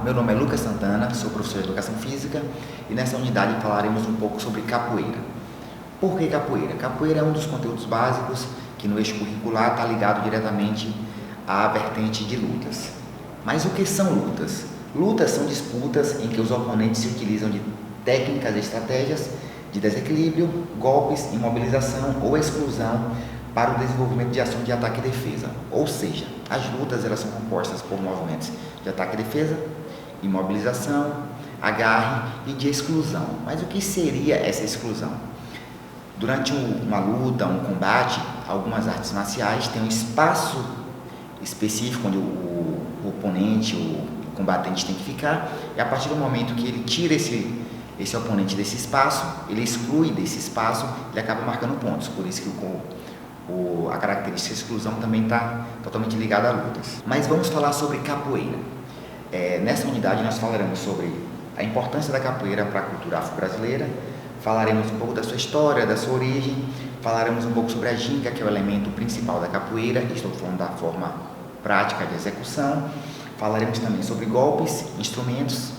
meu nome é Lucas Santana, sou professor de Educação Física e nessa unidade falaremos um pouco sobre capoeira. Por que capoeira? Capoeira é um dos conteúdos básicos que no eixo curricular está ligado diretamente à vertente de lutas. Mas o que são lutas? Lutas são disputas em que os oponentes se utilizam de técnicas e estratégias de desequilíbrio, golpes, imobilização ou exclusão para o desenvolvimento de ação de ataque e defesa. Ou seja, as lutas elas são compostas por movimentos de ataque e defesa, imobilização, agarre e de exclusão. Mas o que seria essa exclusão? Durante uma luta, um combate, algumas artes marciais têm um espaço específico onde o oponente, o combatente tem que ficar, e a partir do momento que ele tira esse oponente desse espaço, ele exclui desse espaço, ele acaba marcando pontos. Por isso que a característica de exclusão também está totalmente ligada a lutas. Mas vamos falar sobre capoeira. Nessa unidade nós falaremos sobre a importância da capoeira para a cultura afro-brasileira, falaremos um pouco da sua história, da sua origem, falaremos um pouco sobre a ginga, que é o elemento principal da capoeira, estou falando da forma prática de execução, falaremos também sobre golpes, instrumentos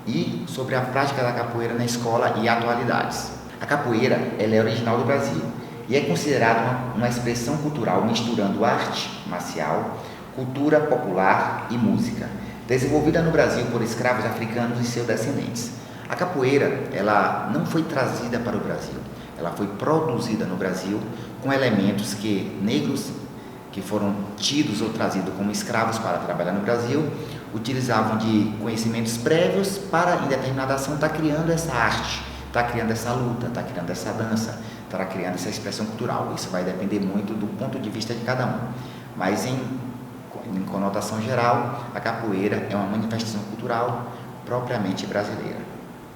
e sobre a prática da capoeira na escola e atualidades. A capoeira ela é original do Brasil e é considerada uma expressão cultural misturando arte marcial, cultura popular e música, desenvolvida no Brasil por escravos africanos e seus descendentes. A capoeira ela não foi trazida para o Brasil, ela foi produzida no Brasil com elementos que negros que foram tidos ou trazidos como escravos para trabalhar no Brasil utilizavam de conhecimentos prévios para, em determinada ação, estar criando essa arte, estar criando essa luta, estar criando essa dança, estar criando essa expressão cultural. Isso vai depender muito do ponto de vista de cada um. Mas, em conotação geral, a capoeira é uma manifestação cultural propriamente brasileira.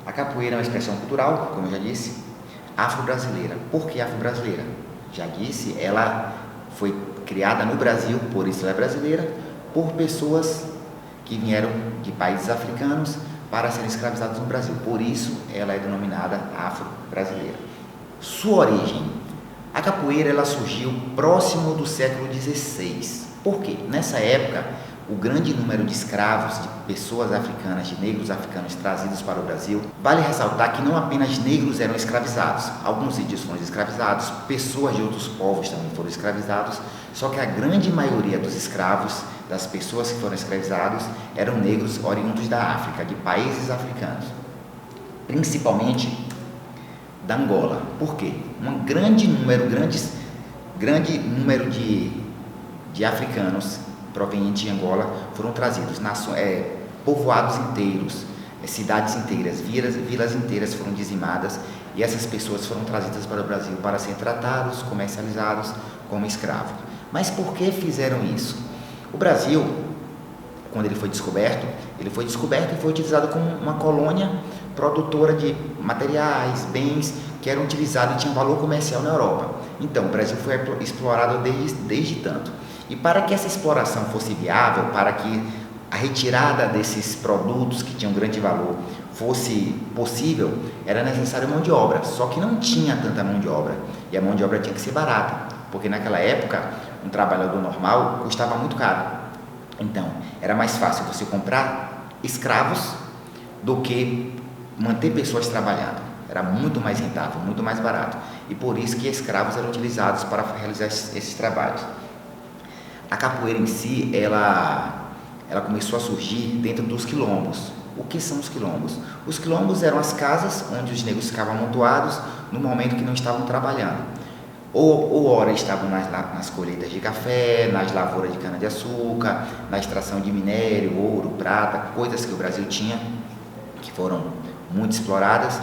A capoeira é uma expressão cultural, como eu já disse, afro-brasileira. Por que afro-brasileira? Já disse, ela foi criada no Brasil, por isso ela é brasileira, por pessoas que vieram de países africanos para serem escravizados no Brasil. Por isso ela é denominada afro-brasileira. Sua origem. A capoeira ela surgiu próximo do século XVI. Por quê? Nessa época, o grande número de escravos, de pessoas africanas, de negros africanos trazidos para o Brasil, vale ressaltar que não apenas negros eram escravizados, alguns índios foram escravizados, pessoas de outros povos também foram escravizados, só que a grande maioria dos escravos, das pessoas que foram escravizados, eram negros oriundos da África, de países africanos, principalmente da Angola. Por quê? Um grande número de africanos provenientes de Angola foram trazidos, povoados inteiros, cidades inteiras, vilas inteiras foram dizimadas e essas pessoas foram trazidas para o Brasil para serem tratados, comercializados como escravos. Mas por que fizeram isso? O Brasil, quando ele foi descoberto e foi utilizado como uma colônia produtora de materiais, bens que eram utilizados e tinham valor comercial na Europa. Então, o Brasil foi explorado desde tanto. E para que essa exploração fosse viável, para que a retirada desses produtos que tinham grande valor fosse possível, era necessário mão de obra, só que não tinha tanta mão de obra, e a mão de obra tinha que ser barata, porque naquela época um trabalhador normal custava muito caro. Então, era mais fácil você comprar escravos do que manter pessoas trabalhando. Era muito mais rentável, muito mais barato, e por isso que escravos eram utilizados para realizar esses trabalhos. A capoeira em si, ela começou a surgir dentro dos quilombos. O que são os quilombos? Os quilombos eram as casas onde os negros ficavam amontoados no momento que não estavam trabalhando. Ou ora estavam nas colheitas de café, nas lavouras de cana-de-açúcar, na extração de minério, ouro, prata, coisas que o Brasil tinha, que foram muito exploradas.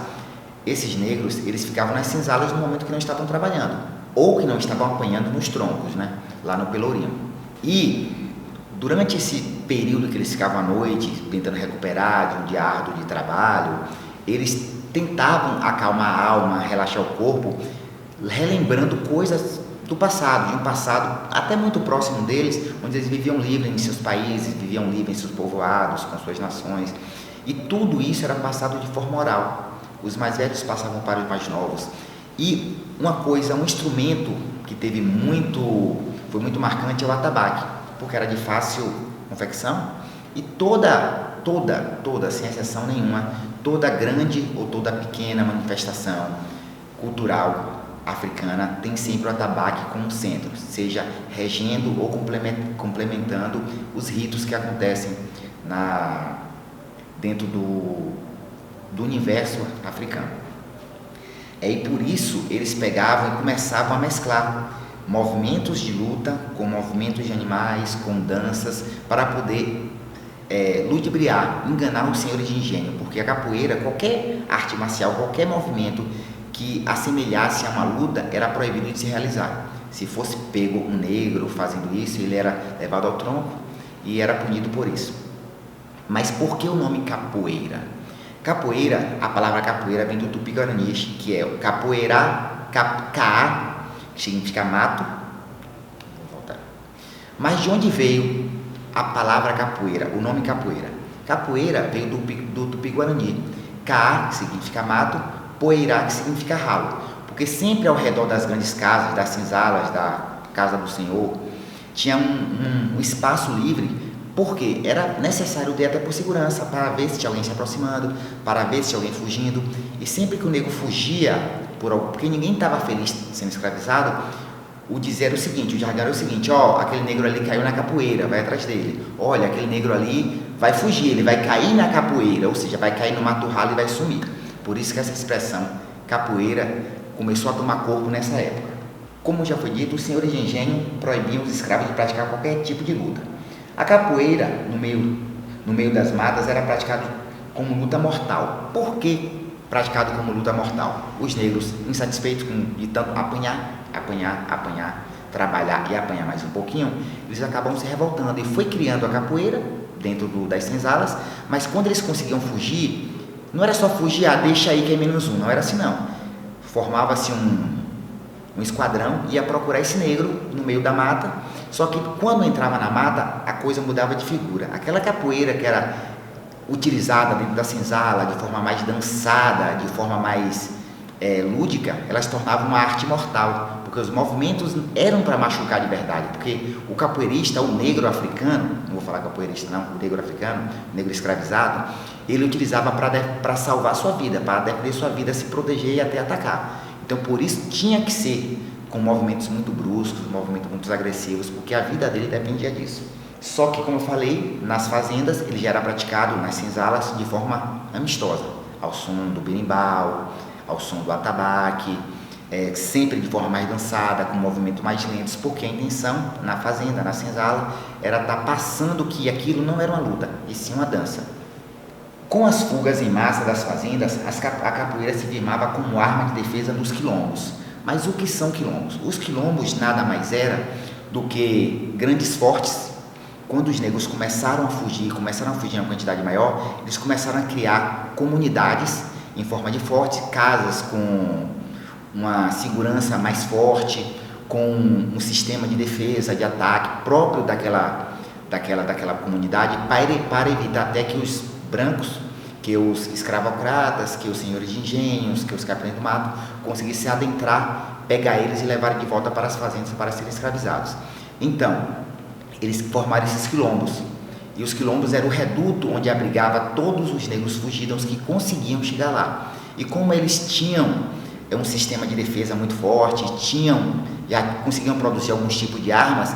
Esses negros, eles ficavam nas senzalas no momento que não estavam trabalhando, ou que não estavam apanhando nos troncos, lá no Pelourinho. E durante esse período que eles ficavam à noite, tentando recuperar de um dia árduo de trabalho, eles tentavam acalmar a alma, relaxar o corpo, relembrando coisas do passado, de um passado até muito próximo deles, onde eles viviam livres em seus países, viviam livres em seus povoados, com suas nações. E tudo isso era passado de forma oral. Os mais velhos passavam para os mais novos. E um instrumento que foi muito marcante é o atabaque, porque era de fácil confecção e toda toda, sem exceção nenhuma, toda grande ou toda pequena manifestação cultural africana tem sempre o atabaque como centro, seja regendo ou complementando os ritos que acontecem dentro do universo africano. E por isso eles pegavam e começavam a mesclar movimentos de luta com movimentos de animais, com danças, para poder ludibriar, enganar os senhores de engenho, porque a capoeira, qualquer arte marcial, qualquer movimento que assemelhasse a uma luta era proibido de se realizar. Se fosse pego um negro fazendo isso, ele era levado ao tronco e era punido por isso. Mas por que o nome capoeira? Capoeira, a palavra capoeira vem do Tupi-Guarani, que é capoeira, caá, que significa mato. Vou voltar. Mas de onde veio a palavra capoeira, o nome capoeira? Capoeira veio do Tupi-Guarani. Caá, que significa mato, poeirá, que significa ralo. Porque sempre ao redor das grandes casas, das senzalas, da casa do senhor, tinha um espaço livre, porque era necessário ter até por segurança, para ver se tinha alguém se aproximando, para ver se tinha alguém fugindo. E sempre que o negro fugia, porque ninguém estava feliz sendo escravizado, o dizer era o seguinte, o jargão era o seguinte: aquele negro ali caiu na capoeira, vai atrás dele. Olha, aquele negro ali vai fugir, ele vai cair na capoeira, ou seja, vai cair no mato ralo e vai sumir. Por isso que essa expressão capoeira começou a tomar corpo nessa época. Como já foi dito, os senhores de engenho proibiam os escravos de praticar qualquer tipo de luta. A capoeira, no meio das matas, era praticada como luta mortal. Por que praticado como luta mortal? Os negros, insatisfeitos de tanto apanhar, trabalhar e apanhar mais um pouquinho, eles acabam se revoltando e foi criando a capoeira dentro das senzalas. Mas quando eles conseguiam fugir, não era só fugir, deixa aí que é menos um, não era assim não. Formava-se um esquadrão, ia procurar esse negro no meio da mata, só que quando entrava na mata, a coisa mudava de figura. Aquela capoeira que era utilizada dentro da senzala, de forma mais dançada, de forma mais lúdica, ela se tornava uma arte mortal, porque os movimentos eram para machucar de verdade, porque o capoeirista, o negro africano, não vou falar capoeirista não, o negro africano, o negro escravizado, ele utilizava para salvar sua vida, para defender sua vida, se proteger e até atacar. Então por isso tinha que ser com movimentos muito bruscos, movimentos muito agressivos, porque a vida dele dependia disso. Só que, como eu falei, nas fazendas ele já era praticado nas senzalas de forma amistosa, ao som do berimbau, ao som do atabaque, sempre de forma mais dançada, com movimentos mais lentos, porque a intenção na fazenda, na senzala, era estar passando que aquilo não era uma luta, e sim uma dança. Com as fugas em massa das fazendas, a capoeira se firmava como arma de defesa dos quilombos. Mas o que são quilombos? Os quilombos nada mais era do que grandes fortes. Quando os negros começaram a fugir em uma quantidade maior, eles começaram a criar comunidades em forma de fortes, casas com uma segurança mais forte, com um sistema de defesa, de ataque próprio daquela comunidade, para evitar até que os brancos, que os escravocratas, que os senhores de engenhos, que os capitães do mato conseguissem adentrar, pegar eles e levar de volta para as fazendas para serem escravizados. Então, eles formaram esses quilombos, e os quilombos eram o reduto onde abrigava todos os negros fugidos que conseguiam chegar lá. E como eles tinham um sistema de defesa muito forte, já conseguiam produzir alguns tipos de armas,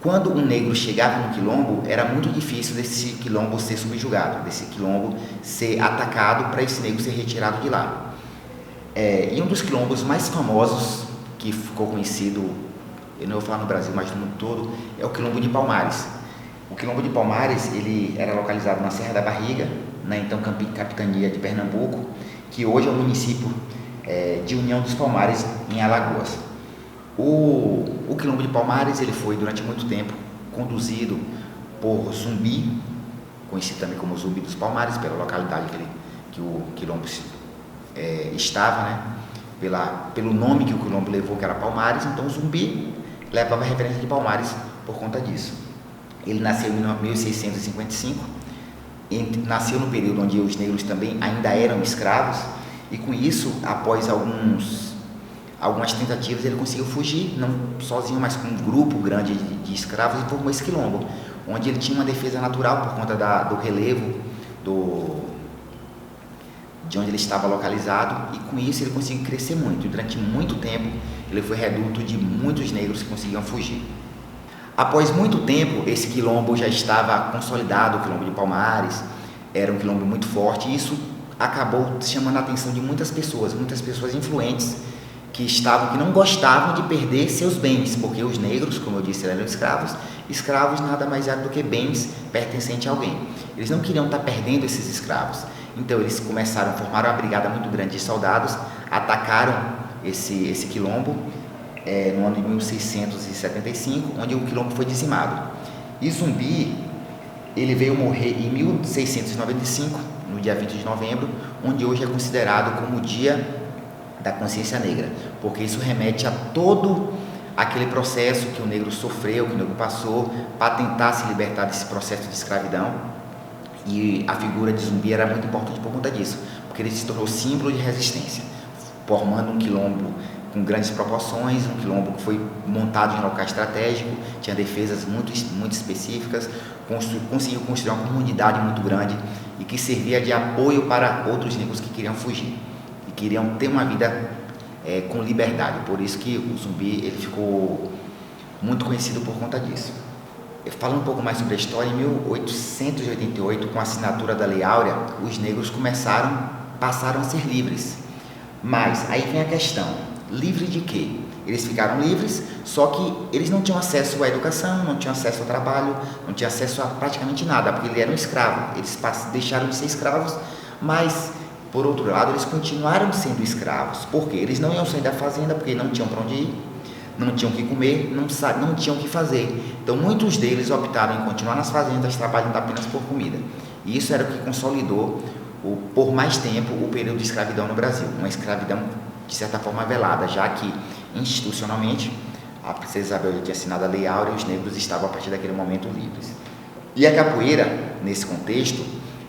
quando um negro chegava no quilombo, era muito difícil desse quilombo ser subjugado, desse quilombo ser atacado, para esse negro ser retirado de lá. E um dos quilombos mais famosos, que ficou conhecido, eu não vou falar no Brasil, mas no mundo todo, é o quilombo de Palmares. O quilombo de Palmares, ele era localizado na Serra da Barriga, na então capitania de Pernambuco, que hoje é o município de União dos Palmares, em Alagoas. O quilombo de Palmares, ele foi durante muito tempo conduzido por Zumbi, conhecido também como Zumbi dos Palmares, pela localidade que o quilombo estava, né? Pelo nome que o quilombo levou, que era Palmares. Então Zumbi levava a referência de Palmares por conta disso. Ele nasceu em 1655, nasceu no período onde os negros também ainda eram escravos, e com isso, após algumas tentativas, ele conseguiu fugir, não sozinho, mas com um grupo grande de escravos, e formou esse quilombo. onde ele tinha uma defesa natural por conta do relevo de onde ele estava localizado, e com isso ele conseguiu crescer muito. E durante muito tempo ele foi reduto de muitos negros que conseguiam fugir. Após muito tempo, esse quilombo já estava consolidado, o quilombo de Palmares era um quilombo muito forte, e isso acabou chamando a atenção de muitas pessoas influentes que não gostavam de perder seus bens, porque os negros, como eu disse, eram escravos nada mais eram do que bens pertencentes a alguém. Eles não queriam estar perdendo esses escravos, então eles formaram uma brigada muito grande de soldados, atacaram esse quilombo no ano de 1675, onde o quilombo foi dizimado. E Zumbi, ele veio morrer em 1695, no dia 20 de novembro, onde hoje é considerado como o Dia da Consciência Negra, porque isso remete a todo aquele processo que o negro sofreu, que o negro passou para tentar se libertar desse processo de escravidão. E a figura de Zumbi era muito importante por conta disso, porque ele se tornou símbolo de resistência, formando um quilombo com grandes proporções, um quilombo que foi montado em local estratégico, tinha defesas muito específicas, conseguiu construir uma comunidade muito grande e que servia de apoio para outros negros que queriam fugir e queriam ter uma vida com liberdade. Por isso que o Zumbi ele ficou muito conhecido por conta disso. Falando um pouco mais sobre a história, em 1888, com a assinatura da Lei Áurea, os negros passaram a ser livres. Mas aí vem a questão, livre de quê? Eles ficaram livres, só que eles não tinham acesso à educação, não tinham acesso ao trabalho, não tinham acesso a praticamente nada, porque eles eram escravos. Eles deixaram de ser escravos, mas, por outro lado, eles continuaram sendo escravos. Por quê? Eles não iam sair da fazenda porque não tinham para onde ir, não tinham o que comer, não tinham o que fazer. Então, muitos deles optaram em continuar nas fazendas, trabalhando apenas por comida. E isso era o que consolidou, por mais tempo, o período de escravidão no Brasil. Uma escravidão, de certa forma, velada, já que, institucionalmente, a princesa Isabel já tinha assinado a Lei Áurea e os negros estavam, a partir daquele momento, livres. E a capoeira, nesse contexto,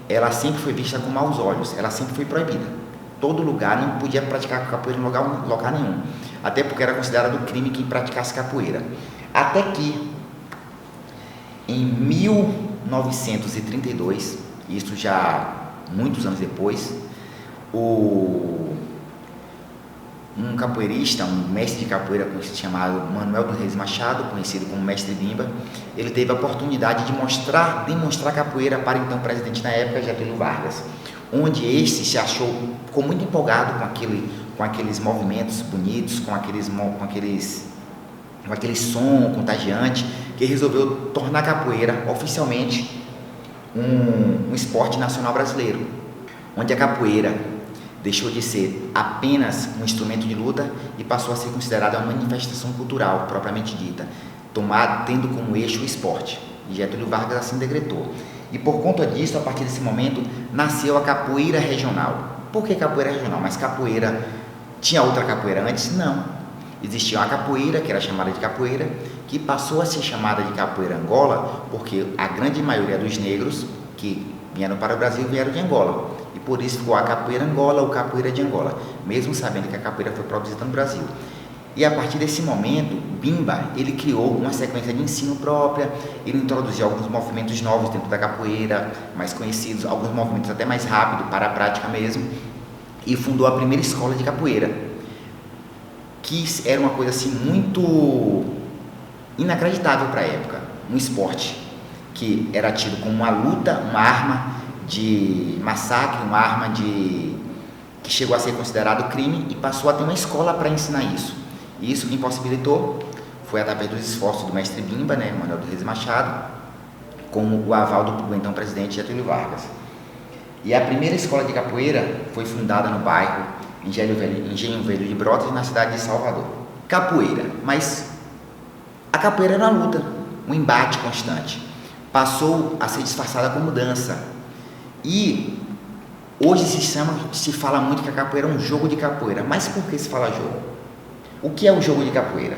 ela sempre foi vista com maus olhos, ela sempre foi proibida. Todo lugar não podia praticar capoeira em lugar nenhum, até porque era considerado crime quem praticasse capoeira. Até que, em 1932, isso já muitos anos depois, um capoeirista, um mestre de capoeira chamado Manuel dos Reis Machado, conhecido como Mestre Bimba, ele teve a oportunidade de demonstrar capoeira para o então presidente na época, Getúlio Vargas, onde este se ficou muito empolgado com aqueles movimentos bonitos, com aquele som contagiante, que resolveu tornar a capoeira oficialmente um esporte nacional brasileiro, onde a capoeira deixou de ser apenas um instrumento de luta e passou a ser considerada uma manifestação cultural propriamente dita, tendo como eixo o esporte. E Getúlio Vargas assim decretou. E por conta disso, a partir desse momento, nasceu a capoeira regional. Por que capoeira regional? Mas capoeira, tinha outra capoeira antes? Não. Existia uma capoeira, que era chamada de capoeira, que passou a ser chamada de capoeira Angola, porque a grande maioria dos negros que vieram para o Brasil vieram de Angola. E por isso ficou a capoeira Angola ou capoeira de Angola, mesmo sabendo que a capoeira foi produzida no Brasil. E a partir desse momento, Bimba, ele criou uma sequência de ensino própria, ele introduziu alguns movimentos novos dentro da capoeira, mais conhecidos, alguns movimentos até mais rápidos para a prática mesmo, e fundou a primeira escola de capoeira, que era uma coisa assim muito inacreditável para a época, um esporte que era tido como uma luta, uma arma de massacre, uma arma que chegou a ser considerado crime e passou a ter uma escola para ensinar isso. E isso que impossibilitou foi através dos esforços do mestre Bimba, Manuel dos Reis Machado, com o aval do então presidente Getúlio Vargas. E a primeira escola de capoeira foi fundada no bairro Engenho Velho de Brotas, na cidade de Salvador. Capoeira, mas a capoeira era uma luta, um embate constante. Passou a ser disfarçada como dança. E hoje se fala muito que a capoeira é um jogo de capoeira. Mas por que se fala jogo? O que é o jogo de capoeira?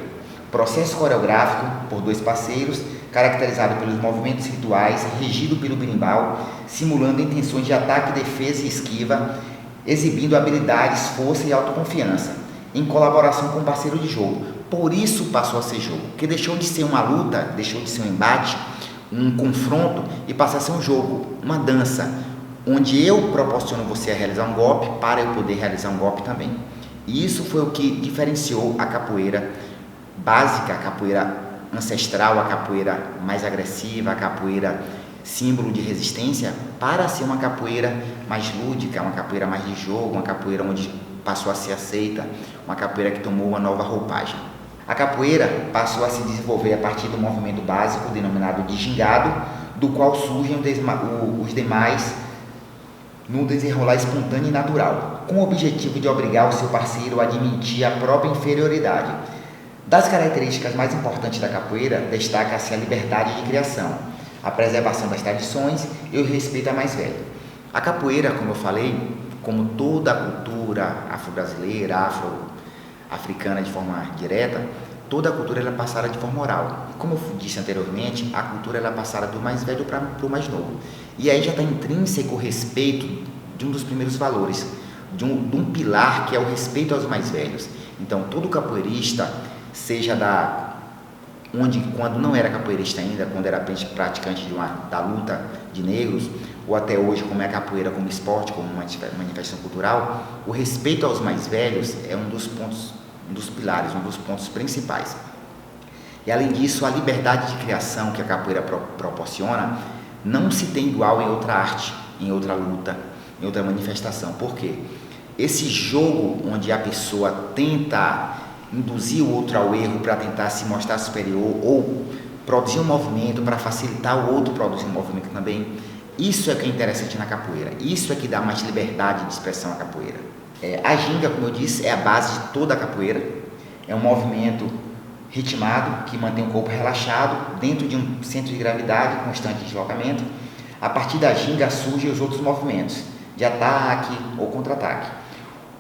Processo coreográfico por dois parceiros, caracterizado pelos movimentos rituais, regido pelo berimbau, simulando intenções de ataque, defesa e esquiva, exibindo habilidades, força e autoconfiança, em colaboração com o parceiro de jogo. Por isso passou a ser jogo, porque deixou de ser uma luta, deixou de ser um embate, um confronto e passa a ser um jogo, uma dança, onde eu proporciono você a realizar um golpe para eu poder realizar um golpe também. E isso foi o que diferenciou a capoeira básica, a capoeira ancestral, a capoeira mais agressiva, a capoeira símbolo de resistência, para ser uma capoeira mais lúdica, uma capoeira mais de jogo, uma capoeira onde passou a ser aceita, uma capoeira que tomou uma nova roupagem. A capoeira passou a se desenvolver a partir do movimento básico denominado de gingado, do qual surgem os demais no desenrolar espontâneo e natural, com o objetivo de obrigar o seu parceiro a admitir a própria inferioridade. Das características mais importantes da capoeira, destaca-se a liberdade de criação, a preservação das tradições e o respeito ao mais velho. A capoeira, como eu falei, como toda a cultura afro-brasileira, afro-africana de forma direta, toda a cultura ela é passada de forma oral. E como eu disse anteriormente, a cultura ela é passada do mais velho para o mais novo. E aí já está intrínseco o respeito de um dos primeiros valores, de um pilar que é o respeito aos mais velhos. Então, todo capoeirista, seja quando não era capoeirista ainda, quando era praticante da luta de negros, ou até hoje como é a capoeira como esporte, como uma manifestação cultural, o respeito aos mais velhos é um dos pilares, um dos pontos principais. E além disso, a liberdade de criação que a capoeira proporciona não se tem igual em outra arte, em outra luta, em outra manifestação. Por quê? Esse jogo onde a pessoa tenta induzir o outro ao erro para tentar se mostrar superior ou produzir um movimento para facilitar o outro produzir um movimento também, isso é que é interessante na capoeira, isso é que dá mais liberdade de expressão à capoeira. A ginga, como eu disse, é a base de toda a capoeira, é um movimento ritmado que mantém o corpo relaxado dentro de um centro de gravidade constante de deslocamento. A partir da ginga surgem os outros movimentos de ataque ou contra-ataque.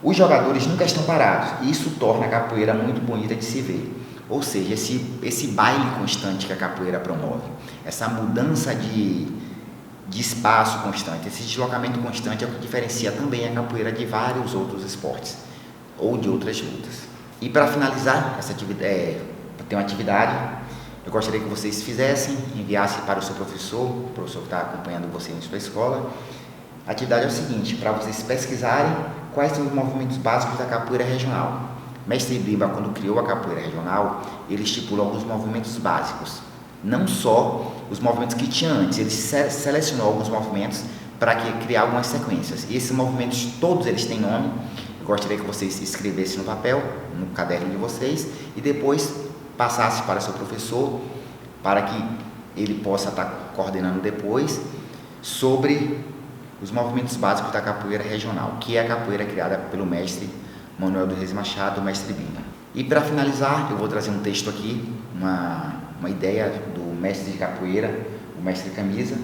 Os jogadores nunca estão parados e isso torna a capoeira muito bonita de se ver. Ou seja, esse baile constante que a capoeira promove, essa mudança de espaço constante, esse deslocamento constante é o que diferencia também a capoeira de vários outros esportes ou de outras lutas. E para finalizar essa atividade, tem uma atividade, eu gostaria que vocês fizessem, enviassem para o seu professor, o professor que está acompanhando você na sua escola. A atividade é o seguinte, para vocês pesquisarem quais são os movimentos básicos da capoeira regional. Mestre Bimba, quando criou a capoeira regional, ele estipulou alguns movimentos básicos. Não só os movimentos que tinha antes, ele selecionou alguns movimentos para criar algumas sequências. E esses movimentos, todos eles têm nome. Eu gostaria que vocês escrevessem no papel, no caderno de vocês, e depois passassem para seu professor, para que ele possa estar coordenando depois sobre os movimentos básicos da capoeira regional, que é a capoeira criada pelo mestre Manuel dos Reis Machado, o mestre Bimba. E para finalizar, eu vou trazer um texto aqui, uma ideia do mestre de capoeira, o mestre Camisa,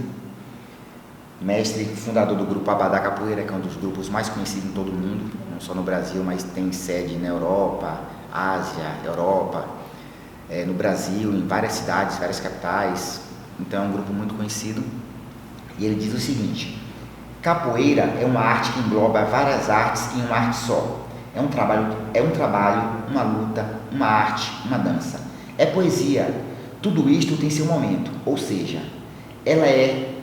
mestre fundador do grupo Abadá Capoeira, que é um dos grupos mais conhecidos em todo o mundo, não só no Brasil, mas tem sede na Europa, Ásia, Europa, no Brasil, em várias cidades, várias capitais. Então é um grupo muito conhecido. E ele diz o seguinte: capoeira é uma arte que engloba várias artes em uma arte só. É um trabalho, uma luta, uma arte, uma dança. É poesia. Tudo isto tem seu momento, ou seja, ela é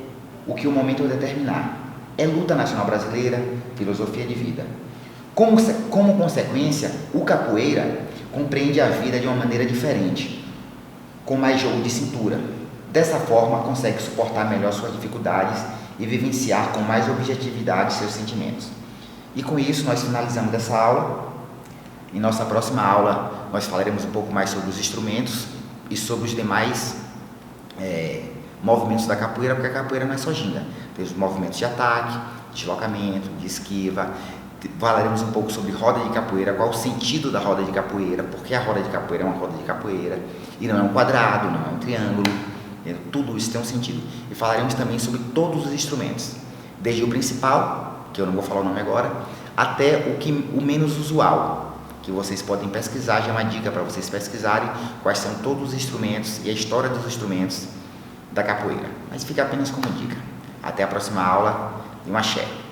o que o momento determinar. É luta nacional brasileira, filosofia de vida. Como consequência, o capoeira compreende a vida de uma maneira diferente, com mais jogo de cintura. Dessa forma, consegue suportar melhor suas dificuldades e vivenciar com mais objetividade seus sentimentos. E com isso nós finalizamos essa aula. Em nossa próxima aula nós falaremos um pouco mais sobre os instrumentos e sobre os demais movimentos da capoeira, porque a capoeira não é só ginga, tem os movimentos de ataque, deslocamento, de esquiva. Falaremos um pouco sobre roda de capoeira, qual o sentido da roda de capoeira, porque a roda de capoeira é uma roda de capoeira e não é um quadrado, não é um triângulo. Tudo isso tem um sentido. E falaremos também sobre todos os instrumentos, desde o principal, que eu não vou falar o nome agora, até o menos usual, que vocês podem pesquisar. Já é uma dica para vocês pesquisarem quais são todos os instrumentos e a história dos instrumentos da capoeira. Mas fica apenas como dica. Até a próxima aula e um axé.